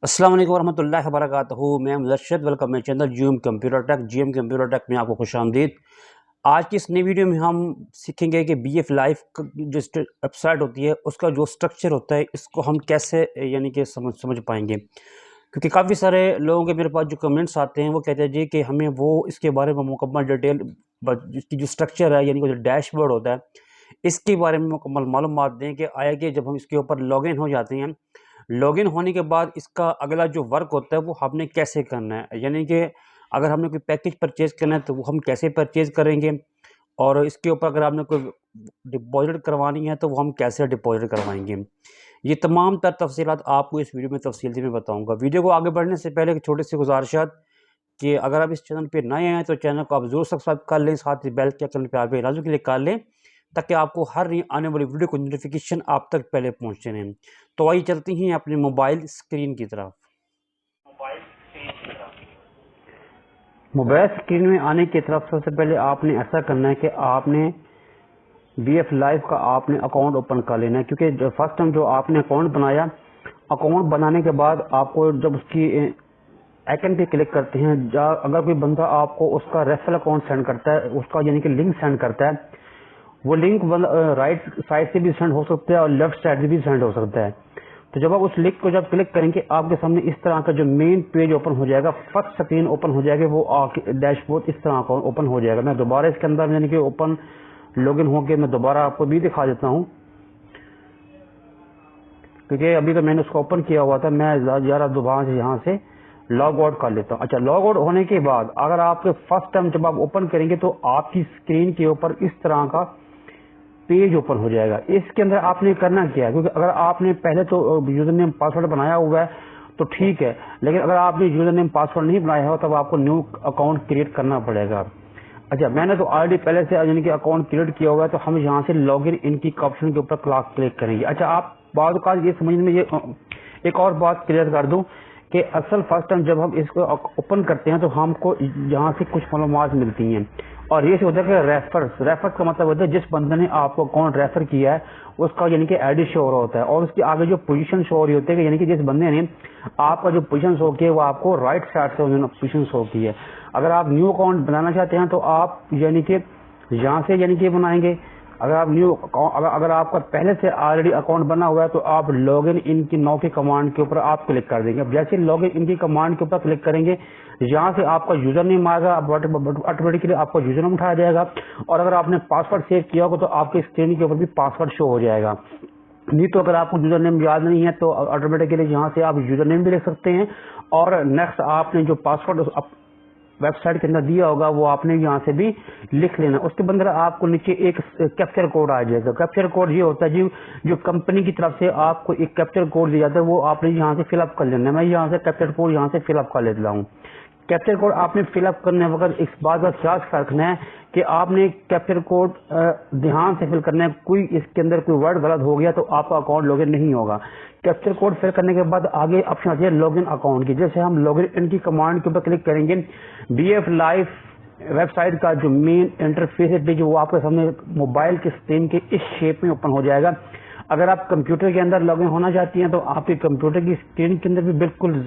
السلام علیکم ورحمۃ اللہ وبرکاتہ. میں Murshid. Welcome my channel G M computer tech. G M computer tech میں آپ کو خوش آمدید. آج کی اس نئی ویڈیو میں ہم سیکھیں گے کہ بی ایف لائف جو ویب سائٹ ہوتی ہے اس کا جو سٹرکچر ہوتا ہے اس کو ہم کیسے کہ سمجھ پائیں گے، کیونکہ کافی سارے لوگوں کے میرے پاس جو کمنٹس آتے ہیں وہ کہتے ہیں جی کہ ہمیں وہ اس کے بارے میں مکمل ڈیٹیل، اس کی جو سٹرکچر ہے کہ جو ڈیش بورڈ ہوتا ہے اس کے بارے میں مکمل معلومات دیں کہ آیا کہ جب ہم اس کے اوپر لاگ ان ہو جاتے ہیں، لاگ ان ہونے کے بعد اس کا اگلا جو ورک ہوتا ہے وہ ہم نے کیسے کرنا ہے، کہ اگر ہم نے کوئی پیکج پرچیز کرنا ہے تو وہ ہم کیسے پرچیز کریں گے، اور اس کے اوپر اگر آپ نے کوئی ڈپازٹ کروانی ہے تو وہ ہم کیسے ڈپازٹ کروائیں گے. یہ تمام تر تفصیلات آپ کو اس ویڈیو میں تفصیل سے میں بتاؤں گا. ویڈیو کو آگے بڑھنے سے پہلے ایک چھوٹی سی گزارشات کہ اگر آپ اس چینل پہ نئے ہیں تو چینل کو آپ ضرور سبسکرائب کر لیں، ساتھ ہی بیل کے آئکن پہ آپ لازمی کلک کر لیں تاکہ آپ کو ہر آنے والی ویڈیو کو نوٹیفیکیشن آپ تک پہلے پہنچتے رہیں. تو آئیے چلتے ہیں اپنے موبائل اسکرین کی طرف. موبائل اسکرین میں آنے کی طرف سب سے پہلے آپ نے ایسا کرنا ہے کہ آپ نے بی ایف لائف کا آپ نے اکاؤنٹ اوپن کر لینا ہے، کیونکہ فرسٹ ٹائم جو آپ نے اکاؤنٹ بنایا، اکاؤنٹ بنانے کے بعد آپ کو جب اس کی آئکن پہ کلک کرتے ہیں، اگر کوئی بندہ آپ کو اس کا ریفرل اکاؤنٹ سینڈ کرتا ہے، اس کا کہ لنک سینڈ کرتا ہے، وہ لنک رائٹ سائڈ سے بھی سینڈ ہو سکتا ہے اور لیفٹ سائڈ سے بھی سینڈ ہو سکتا ہے. تو جب آپ اس لنک کو جب کلک کریں گے آپ کے سامنے اس طرح کا جو مین پیج اوپن ہو جائے گا، فرسٹ سکرین اوپن ہو جائے گا، وہ ڈیش بورڈ اس طرح کا اوپن ہو جائے گا. میں دوبارہ اس کے اندر اوپن لاگ ان ہو کے میں دوبارہ آپ کو بھی دکھا دیتا ہوں، کیونکہ ابھی تو میں نے اس کو اوپن کیا ہوا تھا. میں دوبارہ سے یہاں سے لاگ آؤٹ کر لیتا ہوں. اچھا، لاگ آؤٹ ہونے کے بعد اگر آپ کے فرسٹ ٹائم جب آپ اوپن کریں گے تو آپ کی اسکرین کے اوپر اس طرح کا پیج اوپن ہو جائے گا. اس کے اندر آپ نے کرنا کیا ہے، کیونکہ اگر آپ نے پہلے تو یوزر نیم پاسورڈ بنایا ہوا ہے تو ٹھیک ہے، لیکن اگر آپ نے یوزر نیم پاسورڈ نہیں بنایا ہو تب آپ کو نیو اکاؤنٹ کریٹ کرنا پڑے گا. اچھا، میں نے تو آلریڈی پہلے سے کہ اکاؤنٹ کریٹ کیا ہوا ہے، تو ہم یہاں سے لاگ ان کی آپشن کے اوپر کلک کریں گے. اچھا، آپ بعض اوقات یہ سمجھنے میں ایک اور بات کلیئر کر دوں کہ اصل فرسٹ ٹائم جب ہم اس کو اوپن کرتے ہیں تو ہم کو یہاں سے کچھ معلومات ملتی ہیں، اور یہ ہوتا ہے کہ ریفر کا مطلب ہوتا ہے جس بندے نے آپ کو اکاؤنٹ ریفر کیا ہے اس کا کہ آئی ڈی شو ہو رہا ہوتا ہے، اور اس کے آگے جو پوزیشن شو ہو رہی ہوتی ہے کہ جس بندے نے آپ کا جو پوزیشن شو کی ہے وہ آپ کو رائٹ سائڈ سے پوزیشن شو کی ہے. اگر آپ نیو اکاؤنٹ بنانا چاہتے ہیں تو آپ کہ یہاں سے بنائیں گے. اگر آپ کا پہلے سے آلریڈی اکاؤنٹ بنا ہوا ہے تو آپ لاگ ان کی نو کی کمانڈ کے اوپر آپ کلک کر دیں گے. اب جیسے لاگ ان کی کمانڈ کے اوپر کلک کریں گے یہاں سے آپ کا یوزر نیم آئے گا، آٹومیٹکلی آپ کا یوزر نیم اٹھایا جائے گا، اور اگر آپ نے پاسورڈ سیو کیا ہوگا تو آپ کی اسکرین کے اوپر بھی پاسورڈ شو ہو جائے گا. نہیں تو اگر آپ کو یوزر نیم یاد نہیں ہے تو آٹومیٹکلی یہاں سے آپ یوزر نیم بھی لکھ سکتے ہیں، اور نیکسٹ آپ نے جو پاسورڈ ویب سائٹ کے اندر دیا ہوگا وہ آپ نے یہاں سے بھی لکھ لینا. اس کے بعد آپ کو نیچے ایک کیپچر کوڈ آ جائے گا. کیپچر کوڈ یہ ہوتا ہے جو کمپنی کی طرف سے آپ کو ایک کیپچر کوڈ دیا جاتا ہے، وہ آپ نے یہاں سے فل اپ کر لینا ہے. میں یہاں سے کیپچر کوڈ یہاں سے فل اپ کر لیتا ہوں. کیپچر کوڈ آپ نے فل اپ کرنے وقت اس بات کا خیال رکھنا ہے کہ آپ نے کیپچر کوڈ دھیان سے فل کرنا ہے. کوئی اس کے اندر کوئی ورڈ غلط ہو گیا تو آپ کا اکاؤنٹ لاگ ان نہیں ہوگا. کیپچر کوڈ فل کرنے کے بعد آگے آپشن آتی ہے لاگ ان اکاؤنٹ کی. جیسے ہم لاگ ان کی کمانڈ کے اوپر کلک کریں گے، B F life website کا جو مین انٹرفیس ہے جو وہ آپ کے سامنے موبائل کی اسکرین کے اس شیپ میں اوپن ہو جائے گا. اگر آپ کمپیوٹر کے اندر لاگ ان ہونا چاہتی ہیں تو آپ کے کمپیوٹر کی اسکرین کے اندر بھی بالکل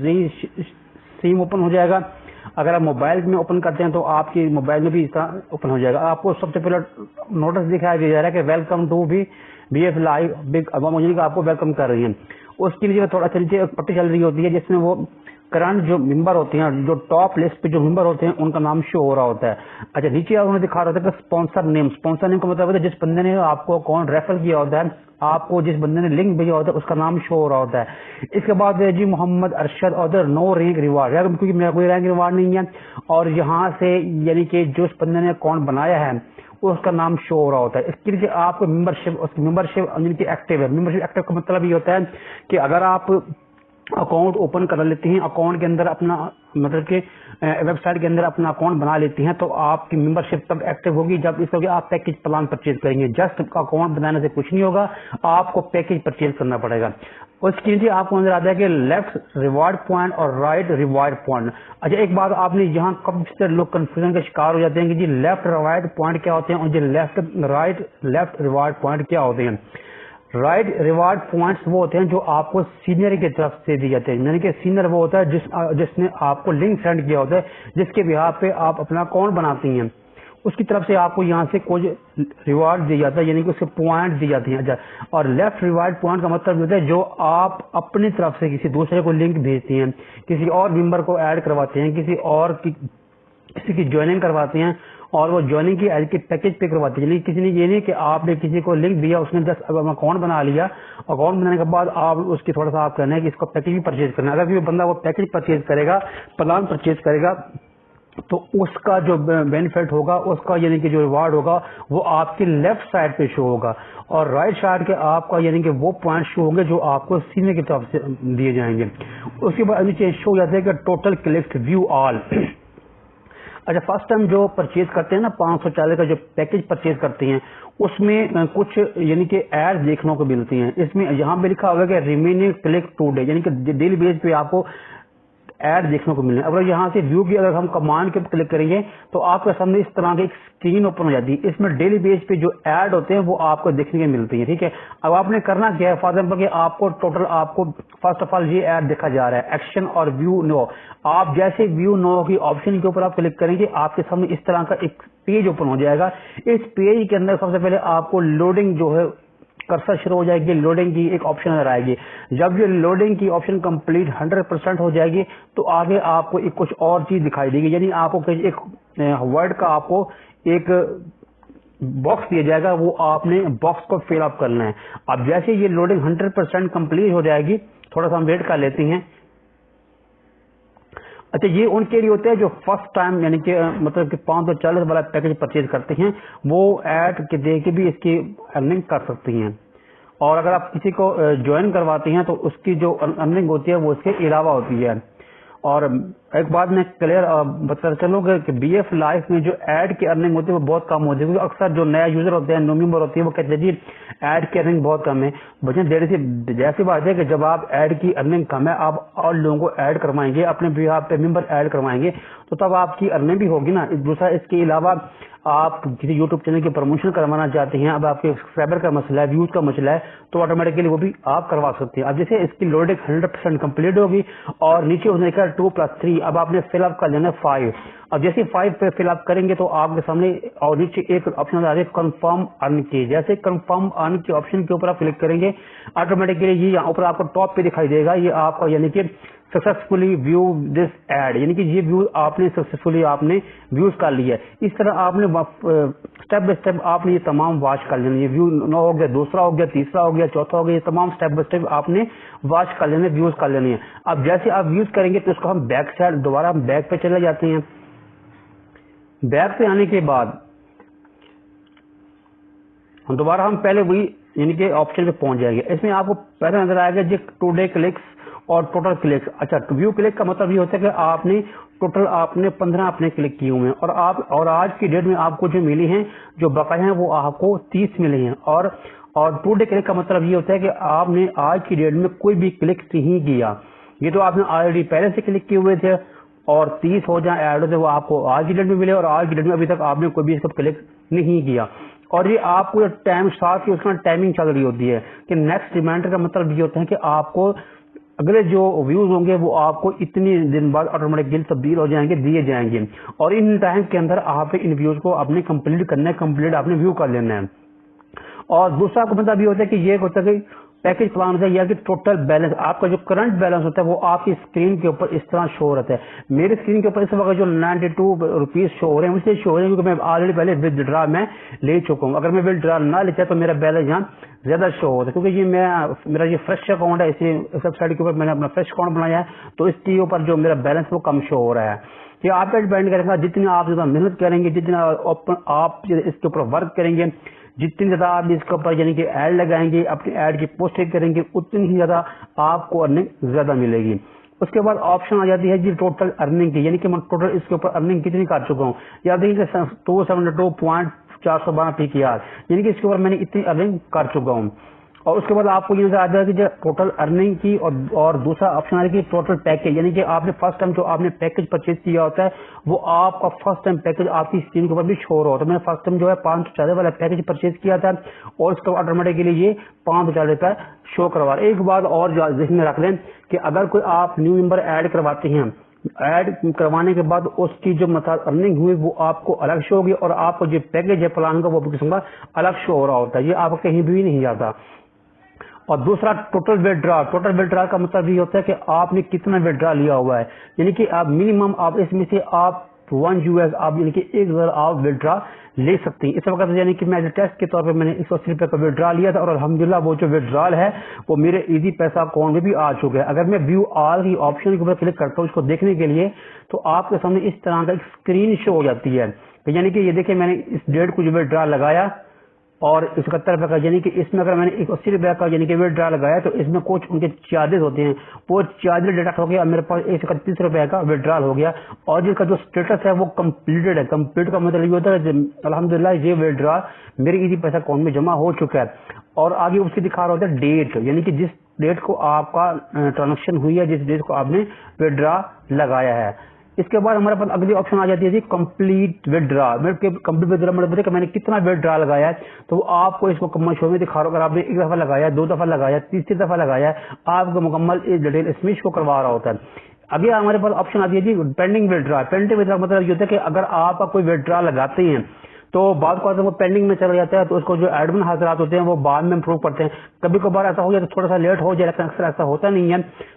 سیم اوپن ہو جائے گا. اگر آپ موبائل میں اوپن کرتے ہیں تو آپ کی موبائل میں بھی اس طرح اوپن ہو جائے گا. آپ کو سب سے پہلے نوٹس دکھایا جا رہا ہے کہ welcome to B F life آپ کو ویلکم کر رہی ہیں. اس کے لیے تھوڑا نیچے ایک پٹی چل رہی ہوتی ہے جس میں وہ کرنٹ جو ممبر ہوتے ہیں، جو ٹاپ لسٹ پہ جو ممبر ہوتے ہیں ان کا نام شو ہو رہا ہوتا ہے. اچھا، نیچے انہوں نے دکھا رہا ہوتا ہے کہ اسپانسر نیم کا مطلب ہوتا ہے جس بندے نے آپ کو اکاؤنٹ ریفر کیا ہوتا ہے، آپ کو جس بندے نے لنک بھیجا ہوتا ہے اس کا نام شو ہو رہا ہوتا ہے. اس کے بعد جی محمد ارشد ادر نو رینک ریوارڈ، کیونکہ میرا کوئی رینک ریوارڈ نہیں ہے، اور یہاں سے کہ جس بندے نے اکاؤنٹ بنایا ہے اس کا نام شو ہو رہا ہوتا ہے. اس کے لیے آپ کو ممبرشپ ایکٹیو ہے. ممبرشپ ایکٹیو کا مطلب یہ ہوتا ہے کہ اگر آپ اکاؤنٹ اوپن کر لیتے ہیں، اکاؤنٹ کے اندر اپنا مطلب کہ ویب سائٹ کے اندر اپنا اکاؤنٹ بنا لیتے ہیں تو آپ کی ممبرشپ تب ایکٹیو ہوگی جب اس آپ پیکج پلان پرچیز کریں گے. جسٹ اکاؤنٹ بنانے سے کچھ نہیں ہوگا، آپ کو پیکج پرچیز کرنا پڑے گا. اس کے لیے آپ کو نظر آتا ہے کہ لیفٹ ریوارڈ پوائنٹ اور رائٹ ریوارڈ پوائنٹ. اچھا، ایک بات آپ نے یہاں کب سے لوگ کنفیوژن کا شکار ہو جاتے ہیں کہ جی لیفٹ ریوارڈ پوائنٹ کیا ہوتے ہیں اور جی لیفٹ ریوارڈ پوائنٹ کیا ہوتے ہیں. رائٹ ریوارڈ پوائنٹس وہ ہوتے ہیں جو آپ کو سینئر کی طرف سے دی جاتے ہیں، یعنی کہ سینئر وہ ہوتا ہے جس نے آپ کو لنک سینڈ کیا ہوتا ہے، جس کے بہاف پہ آپ اپنا اکاؤنٹ بناتی ہیں، اس کی طرف سے آپ کو یہاں سے کچھ ریوارڈ دیا جاتا ہے، یعنی کہ اس کے پوائنٹ دی جاتی ہیں۔ اور لیفٹ ریوارڈ پوائنٹ کا مطلب یہ ہوتا ہے جو آپ اپنی طرف سے کسی دوسرے کو لنک بھیجتی ہیں، کسی اور ممبر کو ایڈ کرواتے ہیں، کسی کی جوائننگ کرواتے ہیں، اور وہ جوائننگ کی ایج کے پیکج پہ کرواتے ہیں، یعنی کسی نے یہ نہیں کہ آپ نے کسی کو لنک دیا، اس نے جسٹ اکاؤنٹ بنا لیا، اکاؤنٹ بنانے کے بعد آپ اس کی تھوڑا سا آپ کہنا ہے کہ اس کو پیکج بھی پرچیز کرنا ہے۔ اگر کوئی بندہ وہ پیکج پرچیز کرے گا، پلان پرچیز کرے گا، تو اس کا جو بینیفٹ ہوگا، اس کا یعنی کہ جو ریوارڈ ہوگا وہ آپ کی لیفٹ سائڈ پہ شو ہوگا، اور رائٹ سائڈ کے آپ کا یعنی کہ وہ پوائنٹ شو ہوں گے جو آپ کو سینئر کی طرف سے دیے جائیں گے۔ اس کے بعد نیچے شو ہو جاتا ہے کہ ٹوٹل کلکس ویو آل۔ اچھا، فرسٹ ٹائم جو پرچیز کرتے ہیں نا 540 کا جو پیکج پرچیز کرتے ہیں، اس میں کچھ یعنی کہ ایڈ دیکھنے کو ملتی ہیں۔ اس میں یہاں پہ لکھا ہوگا کہ ریمیننگ کلک ٹو ڈے، یعنی کہ ڈیلی بیس پہ آپ کو ایڈ دیکھنے کو ملے۔ اگر یہاں سے ویو کی اگر ہم کمانڈ کے کلک کریں گے تو آپ کے سامنے اس طرح کی ایک اسکرین اوپن ہو جاتی ہے، اس میں ڈیلی بیس پہ جو ایڈ ہوتے ہیں وہ آپ کو دیکھنے کو ملتی ہیں، ٹھیک ہے۔ اب آپ نے کرنا کیا ہے، فار ایگزامپل کہ آپ کو ٹوٹل آپ کو فرسٹ آف آل یہ ایڈ دیکھا جا رہا ہے، ایکشن اور ویو نو۔ آپ جیسے ویو نو کی آپشن کے اوپر آپ کلک کریں گے، آپ کے سامنے اس طرح کا ایک پیج اوپن ہو جائے گا۔ اس پیج کے اندر سب سے پہلے آپ کو لوڈنگ جو ہے کرسر شروع ہو جائے گی، لوڈنگ کی ایک آپشن نظر آئے گی۔ جب یہ لوڈنگ کی آپشن کمپلیٹ 100% ہو جائے گی تو آگے آپ کو ایک کچھ اور چیز دکھائی دے گی، یعنی آپ کو ایک ورڈ کا آپ کو ایک باکس دیا جائے گا، وہ آپ نے باکس کو فل اپ کرنا ہے۔ اب جیسے یہ لوڈنگ 100% کمپلیٹ ہو جائے گی، تھوڑا سا ہم ویٹ کر لیتے ہیں۔ اچھا، یہ ان کے لیے ہوتے ہیں جو فرسٹ ٹائم یعنی کہ مطلب کہ 540 والا پیکج پرچیز کرتے ہیں، وہ ایڈ کے دے کے بھی اس کی ارننگ کر سکتی ہیں۔ اور اگر آپ کسی کو جوائن کرواتے ہیں تو اس کی جو ارننگ ہوتی ہے وہ اس کے علاوہ ہوتی ہے۔ اور ایک بات میں کلیئر بتا چلوں کہ بی ایف لائف میں جو ایڈ کی ارننگ ہوتی ہے وہ بہت کم ہوتی ہے، کیونکہ اکثر جو نیا یوزر ہوتے ہیں، نو ممبر ہوتی ہے، وہ کہتے ہیں جی ایڈ کی ارننگ بہت کم ہے۔ بچے دیر سے جیسی بات ہے کہ جب آپ ایڈ کی ارننگ کم ہے، آپ اور لوگوں کو ایڈ کروائیں گے، اپنے بھی آپ پہ ممبر ایڈ کروائیں گے، تو تب آپ کی ارننگ بھی ہوگی نا۔ دوسرا اس کے علاوہ آپ کسی یوٹیوب چینل کی پروموشن کروانا چاہتے ہیں، اب آپ کے سبسکرائبر کا مسئلہ ہے، ویوز کا مسئلہ ہے، تو آٹومیٹکلی وہ بھی آپ کروا سکتے ہیں۔ اب جیسے اس کی لوڈنگ 100% کمپلیٹ ہوگی اور نیچے ہونے کا 2+3، اب آپ نے فل اپ کر لینا 5۔ اب جیسے 5 پہ فل اپ کریں گے تو آپ کے سامنے اور نیچے ایک آپشن آ رہا ہے کنفرم ارن کی۔ جیسے کنفرم ارن کے آپشن کے اوپر آپ کلک کریں گے، آٹومیٹکلی یہ یہاں اوپر آپ کو ٹاپ پہ دکھائی دے گا، یہ آپ کا یعنی کہ سکسیسفلی ویو دس ایڈ، یعنی کہ یہ ویو آپ نے سکسیسفلی آپ نے ویوز کر لیا ہے۔ اس طرح آپ نے اسٹیپ بائی اسٹیپ آپ نے یہ تمام واچ کر لینا، یہ ویو نو ہو گیا، دوسرا ہو گیا، تیسرا ہو گیا، چوتھا ہو گیا، یہ تمام اسٹیپ بائی اسٹیپ آپ نے واچ کر لینا، ویوز کر لینے ہیں۔ اب جیسے آپ ویوز کریں گے تو اس کو ہم بیک سائڈ دوبارہ ہم بیک پہ چلے جاتے ہیں۔ بیک پہ آنے کے بعد دوبارہ ہم پہلے وہی یعنی کہ آپشن پہ پہنچ جائیں گے۔ اس میں آپ کو پہلے نظر آئے گا جی ٹو ڈے کلکس اور ٹوٹل کلکس۔ اچھا، ویو کلک کا مطلب یہ ہوتا ہے کہ آپ نے ٹوٹل آپ نے 15 اپنے کلک کیے ہوئے ہیں، اور آج کی ڈیٹ میں آپ کو جو ملی ہیں جو بقایا ہیں وہ آپ کو 30 ملے ہیں۔ اور ٹو ڈے کلک کا مطلب یہ ہوتا ہے کہ آپ نے آج کی ڈیٹ میں کوئی بھی کلک نہیں کیا، یہ تو آپ نے آلریڈی پہلے سے کلک کیے ہوئے تھے، اور 30 ہو جائیں ایڈ ہوتے وہ آپ کو آج کی ڈیٹ میں ملے، اور آج کی ڈیٹ میں ابھی تک آپ نے کوئی بھی اس کو کلک نہیں کیا۔ اور یہ آپ کو ٹائم ساتھ ہی اس کا ٹائمنگ چل رہی ہوتی ہے کہ نیکسٹ ریمائنڈر کا مطلب یہ ہوتا ہے کہ آپ کو اگلے جو ویوز ہوں گے وہ آپ کو اتنی دن بعد آٹومیٹکلی تبدیل ہو جائیں گے، دیے جائیں گے، اور ان ٹائم کے اندر آپ ان ویوز کو اپنے کمپلیٹ کرنا ہے، کمپلیٹ آپ نے ویو کر لینا ہے۔ اور دوسرا کو مطلب یہ ہوتا ہے کہ یہ ہوتا ہے کہ پیکج پلان ہوتا ہے یا کہ ٹوٹل بیلنس، آپ کا جو کرنٹ بیلنس ہوتا ہے وہ آپ کی اسکرین کے اوپر اس طرح شو رہتا ہے۔ میری اسکرین کے اوپر اس وقت جو 92 روپیز شو ہو رہے ہیں، مجھے شو ہو رہے ہیں کیونکہ میں آلریڈی پہلے ود ڈرا میں لے چکا ہوں۔ اگر میں ود ڈرا نہ لیتا تو میرا بیلنس یہاں زیادہ شو ہوتا ہے، کیونکہ یہ میرا یہ فریش اکاؤنٹ ہے، اس لیے سب سائڈ کے اوپر میں نے اپنا فریش اکاؤنٹ بنایا ہے، تو اس کے اوپر جو میرا بیلنس وہ کم شو ہو رہا ہے۔ یہ آپ پہ ڈیپینڈ کرے گا، جتنی آپ زیادہ محنت کریں گے، جتنا آپ اس کے اوپر ورک کریں گے، جتنی زیادہ آپ اس کے اوپر یعنی کہ ایڈ لگائیں گے، اپنی ایڈ کی پوسٹنگ کریں گے، اتنی ہی زیادہ آپ کو ارننگ زیادہ ملے گی۔ اس کے بعد آپشن آ جاتی ہے جی ٹوٹل ارننگ کی، یعنی کہ میں ٹوٹل اس کے اوپر ارننگ کتنی کر چکا ہوں۔ یا دیکھیں کہ 272.412 PKR، یعنی کہ اس کے اوپر میں نے اتنی ارننگ کر چکا ہوں۔ اور اس کے بعد آپ کو یہ نظر آ جائے گا کہ ٹوٹل ارننگ کی اور دوسرا آپشن آ رہا ہے کہ ٹوٹل پیکج، یعنی کہ آپ نے فرسٹ ٹائم جو آپ نے پیکج پرچیز کیا ہوتا ہے وہ آپ کا فرسٹ ٹائم پیکج آپ کی اسکرین کے اوپر بھی شو ہو رہا ہوتا ہے. میں نے فرسٹ ٹائم جو ہے 540 والا پیکج پرچیز کیا تھا اور اس کا آٹومیٹکلی یہ 540 روپے شو کروا رہا ہے. ایک بات اور ذہن میں رکھ لیں کہ اگر کوئی آپ نیو ممبر ایڈ کرواتے ہیں، ایڈ کروانے کے بعد اس کی جو ارننگ ہوئی وہ آپ کو الگ شو ہوگی اور آپ کو جو پیکج ہے پلان کا وہ قسم کا الگ شو ہو رہا ہوتا ہے. یہ آپ کہیں بھی نہیں جاتا. اور دوسرا ٹوٹل ویڈرا. ٹوٹل ویڈرا کا مطلب یہ ہوتا ہے کہ آپ نے کتنا ویڈرا لیا ہوا ہے، یعنی کہ آپ منیمم آپ اس میں سے آپ $1 آپ یعنی کہ $1 آپ ویڈرا لے سکتے ہیں. اس وقت یعنی کہ میں ٹیسٹ کے طور پہ میں نے 180 روپے کا ویڈرا لیا تھا اور الحمدللہ وہ جو ویڈرال ہے وہ میرے ایزی پیسہ اکاؤنٹ میں بھی آ چکا ہے. اگر میں ویو آل کی آپشن کے اوپر کلک کرتا ہوں اس کو دیکھنے کے لیے تو آپ کے سامنے اس طرح کا ایک اسکرین شو ہو جاتی ہے. یعنی کہ یہ دیکھیں میں نے اس ڈیٹ کو جو ویڈرا لگایا اور 71 روپے کا، یعنی کہ اس میں اگر میں نے 180 روپے کا یعنی کہ ویڈرا لگایا تو اس میں کچھ ان کے چارجز ہوتے ہیں، وہ چارجز ڈیڈکٹ ہو گیا، میرے پاس 131 روپے کا ویڈرال ہو گیا. اور جس کا جو اسٹیٹس ہے وہ کمپلیٹڈ ہے. کمپلیٹ کا مطلب یہ ہوتا ہے کہ الحمدللہ یہ ویڈرال میرے ایزی پیسہ اکاؤنٹ میں جمع ہو چکا ہے. اور آگے اس کی دکھا رہا ہوتا ہے ڈیٹ، یعنی کہ جس ڈیٹ کو آپ کا ٹرانزیکشن ہوئی ہے، جس ڈیٹ کو آپ نے ویڈرا لگایا ہے. اس کے بعد ہمارے پاس اگلی آپشن آ جاتی ہے جی کمپلیٹ ویڈرا. کمپلیٹ ویڈرا مطلب کہ میں نے کتنا ویڈرا لگایا ہے تو وہ آپ کو اس کو مکمل شو میں دکھا رہا ہوں. اگر آپ نے ایک دفعہ لگایا، 2 دفعہ لگایا، تیسری دفعہ لگایا، آپ کو مکمل ڈیٹیل اس میں شو کروا رہا ہوتا ہے. ابھی ہمارے پاس آپشن آتی ہے جی پینڈنگ ویڈرا. پینڈنگ ویڈرا مطلب یہ ہوتا ہے کہ اگر آپ کا کوئی ویڈرا لگاتے ہیں تو بعد کو وہ پینڈنگ میں چلا جاتا ہے تو اس کو جو ایڈمن حضرات ہوتے ہیں وہ بعد میں امپروو کرتے ہیں. کبھی کبھار ایسا ہو جائے تو تھوڑا سا لیٹ ہو جائے لیکن اکثر ایسا ہوتا نہیں ہے.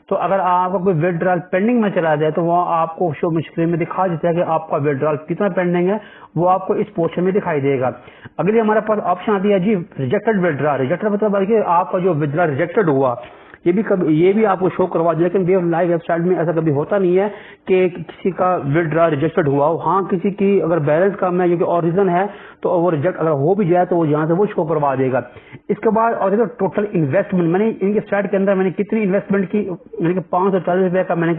تو اگر آپ کا کوئی ویڈرال پینڈنگ میں چلا جائے تو وہ آپ کو شو اسکرین میں دکھا دیتا ہے کہ آپ کا ویڈرال کتنا پینڈنگ ہے، وہ آپ کو اس پورشن میں دکھائی دے گا. اگلی ہمارے پاس آپشن آتی ہے جی ریجیکٹڈ ویڈرا. ریجیکٹڈ مطلب ہے کہ آپ کا جو ویڈرا ریجیکٹڈ ہوا یہ بھی آپ کو شو کروا دیا. لیکن ویو لائیو ویب سائٹ میں ایسا کبھی ہوتا نہیں ہے کہ کسی کا ویڈرا ریجیکٹڈ ہوا ہو. ہاں کسی کی اگر بیلنس کم ہے اور ریزن ہے تو وہ ریجیکٹ اگر ہو بھی جائے تو وہ یہاں سے وہ شو کروا دے گا. اس کے بعد اور ٹوٹل انویسٹمنٹ، میں نے ان کے سائٹ کے اندر میں نے کتنی انویسٹمنٹ کی، یعنی کہ 540 روپے کا میں نے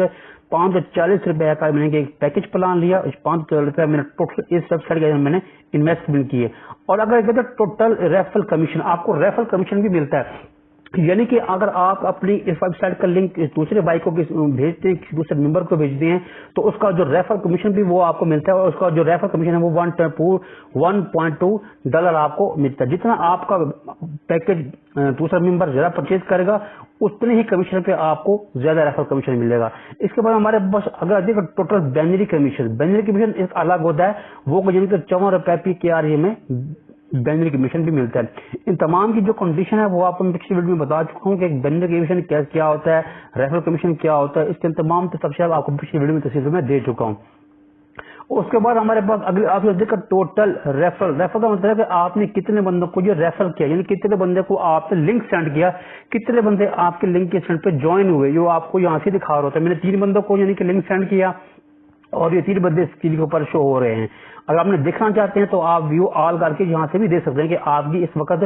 540 روپے کا میں نے ایک پیکج پلان لیا. 540 روپے میں نے ٹوٹل اس ویب سائٹ کے میں نے انویسٹمنٹ کی ہے. اور اگر ٹوٹل ریفرل کمیشن، آپ کو ریفرل کمیشن بھی ملتا ہے. یعنی کہ اگر آپ اپنی اس ویب سائٹ کا لنک دوسرے بھائی کو بھیجتے ہیں، کسی دوسرے ممبر کو بھیجتے ہیں تو اس کا جو ریفر کمیشن بھی وہ آپ کو ملتا ہے. اور اس کا جو ریفر کمیشن ہے وہ $1.2 آپ کو ملتا ہے. جتنا آپ کا پیکج دوسرا ممبر زیادہ پرچیز کرے گا اتنے ہی کمیشن پہ آپ کو زیادہ ریفر کمیشن ملے گا. اس کے بعد ہمارے پاس اگر دیکھیں ٹوٹل بینری کمیشن ایک الگ ہوتا ہے، وہ یعنی کہ 54 روپے PKRA میں بینری کمیشن بھی ملتا ہے. ان تمام کی جو کنڈیشن ہے وہ آپ کو پچھلی ویڈیو میں بتا چکا ہوں کہ ایک بینری کمیشن کیا ہوتا ہے، ریفرل کمیشن کیا ہوتا ہے. اس کے تمام تفصیلات آپ کو پچھلی ویڈیو میں تفصیل میں دے چکا ہوں. اس کے بعد ہمارے پاس اگلے آپ دیکھیں ٹوٹل ریفرل کا مطلب ہے کہ آپ نے کتنے بندوں کو جو ریفر کیا، یعنی کتنے بندے کو آپ نے لنک سینڈ کیا، کتنے بندے آپ کے لنک کے سینڈ پہ جوائن ہوئے، جو آپ کو یہاں سے دکھا رہا ہوتا ہے. میں نے 3 بندوں کو یعنی کہ لنک سینڈ کیا اور یہ 3 بندے اسکرین کے اوپر شو ہو رہے ہیں. اگر آپ نے دیکھنا چاہتے ہیں تو آپ ویو آل کر کے یہاں سے بھی دیکھ سکتے ہیں کہ آپ کی اس وقت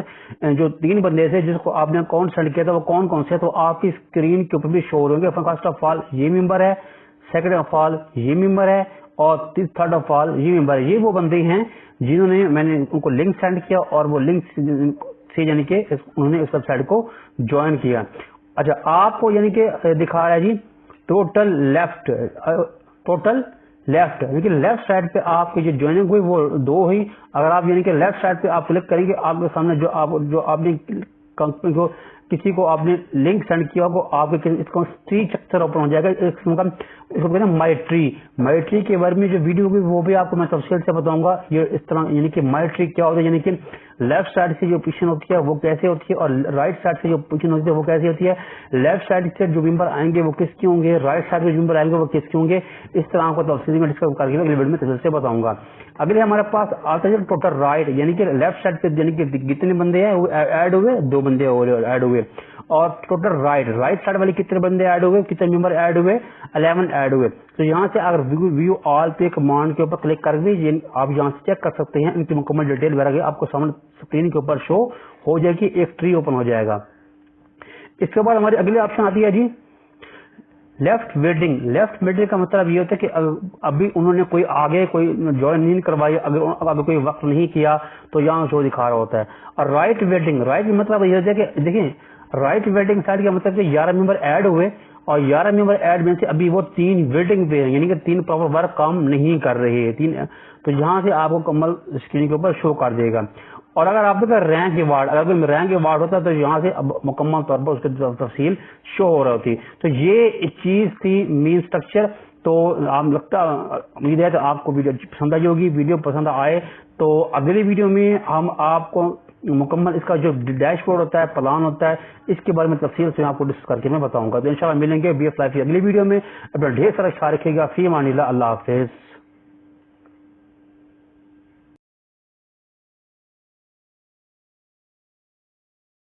جو 3 بندے تھے جس کو آپ نے اکاؤنٹ سینڈ کیا تھا وہ کون سے، تو آپ کی اسکرین کے اوپر بھی شو ہو رہے ہیں. فرسٹ آف آل یہ ممبر ہے، سیکنڈ آف آل یہ ممبر ہے اور تھرڈ آف آل یہ ممبر ہے. یہ وہ بندے ہیں جنہوں نے میں نے ان کو لنک سینڈ کیا اور وہ لنک سے یعنی کہ انہوں نے اس ویب سائٹ کو جوائن کیا. اچھا آپ کو یعنی کہ دکھا رہا ہے جی ٹوٹل لیفٹ یعنی کہ لیفٹ سائڈ پہ آپ کی جو جوائننگ ہوئی وہ 2 ہوئی. اگر آپ یعنی کہ لیفٹ سائڈ پہ آپ کلک کریں گے آپ کے سامنے جو آپ نے کمپنی کو کسی کو آپ نے لنک سینڈ کیا ہو آپ کے اس کا ٹری اسٹرکچر اوپن ہو جائے گا. اس کو کہتے ہیں مائی ٹری کے بارے میں جو ویڈیو ہوگی وہ بھی آپ کو میں تفصیل سے بتاؤں گا. یہ اس طرح یعنی کہ مائی ٹری کیا ہوتا ہے، یعنی کہ لیفٹ سائڈ سے جو پوزیشن ہوتی ہے وہ کیسے ہوتی ہے اور رائٹ سائڈ سے جو پوزیشن ہوتی ہے وہ کیسے ہوتی ہے. لیفٹ سائڈ سے جو ممبر آئیں گے وہ کس کے ہوں گے، رائٹ سائڈ سے جو ممبر آئیں گے وہ کس کے ہوں گے. اس طرح کو تفصیل میں ڈسکس کر کے اگلی ویڈیو میں تفصیل سے بتاؤں گا. اگلے ہمارے پاس آتا ہے ٹوٹل رائٹ یعنی کہ لیفٹ سائڈ پہ یعنی کہ کتنے بندے ہیں وہ ایڈ ہوئے، 2 بندے ایڈ ہوئے. اور ٹوٹل رائٹ سائڈ والے کتنے بندے ایڈ ہوئے، کتنے ممبر ایڈ ہوئے، 11 ایڈ ہوئے. تو یہاں سے اگر ویو آل پہ کمانڈ کے اوپر کلک کر کے آپ یہاں سے چیک کر سکتے ہیں ان کی مکمل ڈیٹیل وغیرہ آپ کو سامنے اسکرین کے اوپر شو ہو جائے گی. ایک ٹری اوپن ہو جائے گا. اس کے بعد ہماری اگلی آپشن آتی ہے جی لیفٹ ویٹنگ کا مطلب یہ ہوتا ہے کہ ابھی انہوں نے کوئی آگے کوئی جوائن نہیں کروائی، اگر کوئی وقت نہیں کیا تو یہاں شو دکھا رہا ہوتا ہے. اور رائٹ ویٹنگ مطلب یہ ہوتا ہے کہ دیکھیں رائٹ ویٹنگ سائڈ کا مطلب کہ 11 ممبر ایڈ ہوئے اور 11 ممبر ایڈ میں سے ابھی وہ 3 ویٹنگ پہ ہیں، یعنی کہ 3 پراپر ورک کام نہیں کر رہے ہیں. تو یہاں سے آپ کو مکمل اسکرین کے اوپر شو کر دے گا. اور اگر آپ کا رینک ایوارڈ، اگر کوئی رینک ایوارڈ ہوتا ہے تو یہاں سے مکمل طور پر اس کی تفصیل شو ہو رہی ہوتی. تو یہ چیز تھی مین اسٹرکچر. تو آپ لگتا امید ہے کہ آپ کو ویڈیو پسند آئی ہوگی. ویڈیو پسند آئے تو اگلی ویڈیو میں ہم آپ کو مکمل اس کا جو ڈیش بورڈ ہوتا ہے، پلان ہوتا ہے، اس کے بارے میں تفصیل سے آپ کو ڈسکس کر کے میں بتاؤں گا. تو انشاءاللہ ملیں گے BF لائف کی اگلی ویڈیو میں. اپنا ڈھیر سارا خیال رکھیے گا. فی امان اللہ. اللہ حافظ.